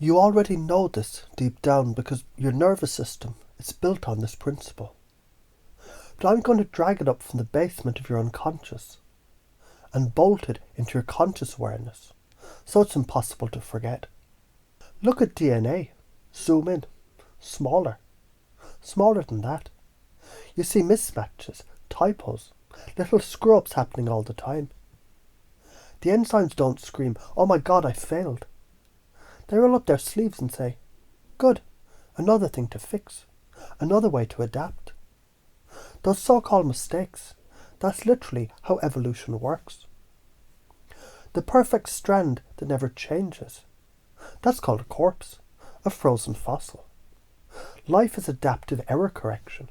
You already know this deep down because your nervous system is built on this principle. But I'm going to drag it up from the basement of your unconscious and bolt it into your conscious awareness so it's impossible to forget. Look at DNA. Zoom in. Smaller. Smaller than that. You see mismatches, typos, little screw-ups happening all the time. The enzymes don't scream, "Oh my God, I failed." They roll up their sleeves and say, "Good, another thing to fix, another way to adapt." Those so-called mistakes, that's literally how evolution works. The perfect strand that never changes, that's called a corpse, a frozen fossil. Life is adaptive error correction.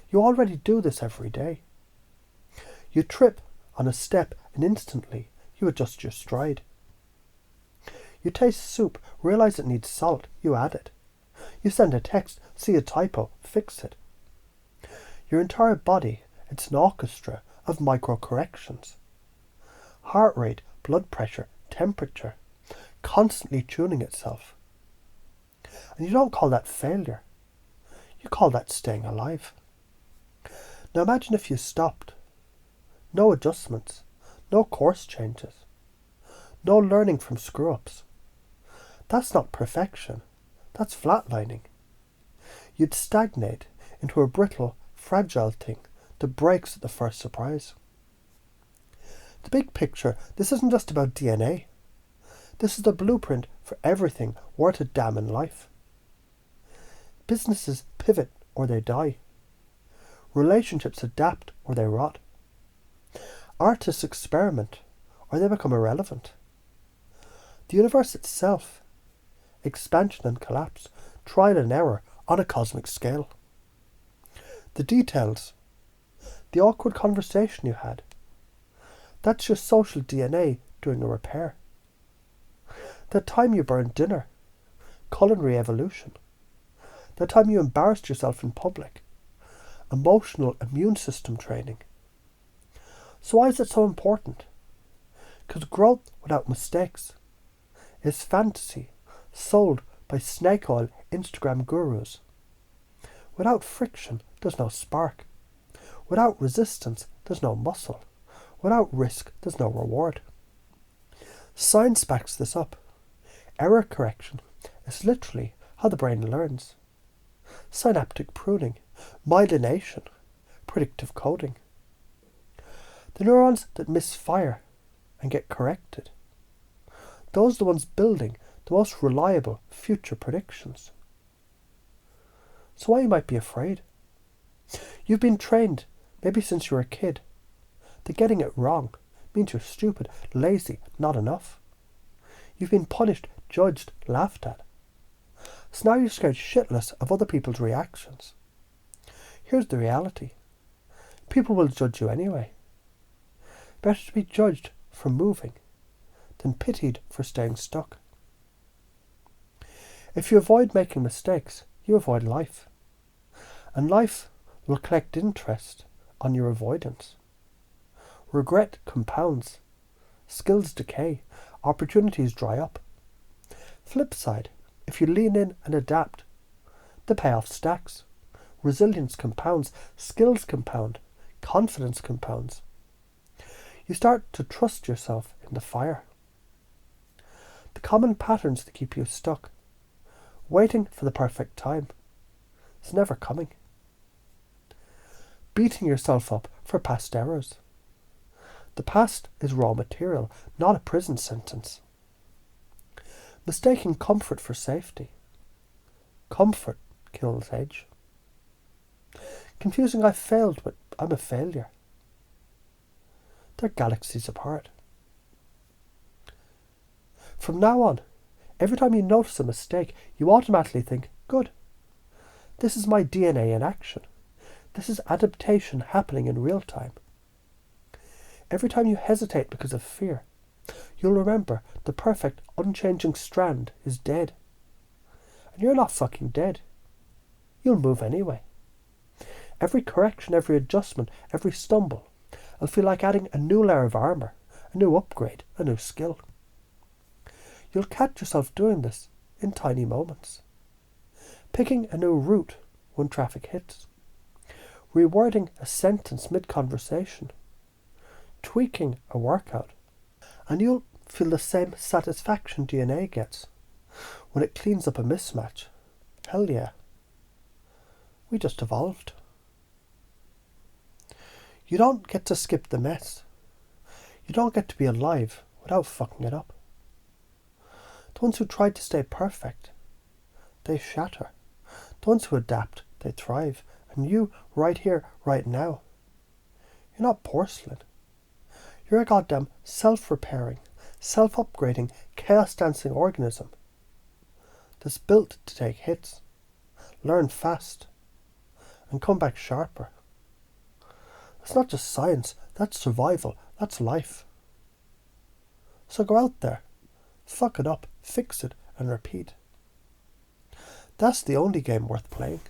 You already do this every day. You trip on a step and instantly you adjust your stride. You taste soup, realize it needs salt, you add it. You send a text, see a typo, fix it. Your entire body, it's an orchestra of micro-corrections. Heart rate, blood pressure, temperature, constantly tuning itself. And you don't call that failure. You call that staying alive. Now imagine if you stopped. No adjustments, no course changes, no learning from screw-ups. That's not perfection, that's flatlining. You'd stagnate into a brittle, fragile thing that breaks at the first surprise. The big picture, this isn't just about DNA. This is the blueprint for everything worth a damn in life. Businesses pivot or they die. Relationships adapt or they rot. Artists experiment or they become irrelevant. The universe itself, expansion and collapse, trial and error on a cosmic scale. The details, the awkward conversation you had, that's your social DNA doing a repair. That time you burned dinner, culinary evolution. That time you embarrassed yourself in public, emotional immune system training. So why is it so important? Because growth without mistakes is fantasy sold by snake oil Instagram gurus. Without friction, there's no spark. Without resistance, there's no muscle. Without risk, there's no reward. Science backs this up. Error correction is literally how the brain learns. Synaptic pruning, myelination, predictive coding. The neurons that misfire and get corrected, those are the ones building the most reliable future predictions. So why you might be afraid? You've been trained, maybe since you were a kid, that getting it wrong means you're stupid, lazy, not enough. You've been punished, judged, laughed at. So now you're scared shitless of other people's reactions. Here's the reality. People will judge you anyway. Better to be judged for moving than pitied for staying stuck. If you avoid making mistakes, you avoid life. And life will collect interest on your avoidance. Regret compounds. Skills decay. Opportunities dry up. Flip side, if you lean in and adapt, the payoff stacks. Resilience compounds. Skills compound. Confidence compounds. You start to trust yourself in the fire. The common patterns that keep you stuck, waiting for the perfect time, is never coming. Beating yourself up for past errors. The past is raw material, not a prison sentence. Mistaking comfort for safety. Comfort kills edge. Confusing "I failed" with "I'm a failure." They're galaxies apart. From now on, every time you notice a mistake, you automatically think, good. This is my DNA in action. This is adaptation happening in real time. Every time you hesitate because of fear, you'll remember the perfect, unchanging strand is dead. And you're not fucking dead. You'll move anyway. Every correction, every adjustment, every stumble, will feel like adding a new layer of armour, a new upgrade, a new skill. you'll catch yourself doing this in tiny moments. Picking a new route when traffic hits. Rewording a sentence mid-conversation. Tweaking a workout. And you'll feel the same satisfaction DNA gets when it cleans up a mismatch. Hell yeah. We just evolved. You don't get to skip the mess. You don't get to be alive without fucking it up. The ones who try to stay perfect, they shatter. The ones who adapt, they thrive. And you, right here, right now, you're not porcelain. You're a goddamn self-repairing, self-upgrading, chaos-dancing organism that's built to take hits, learn fast, and come back sharper. It's not just science, that's survival, that's life. So go out there, fuck it up, fix it, and repeat. That's the only game worth playing.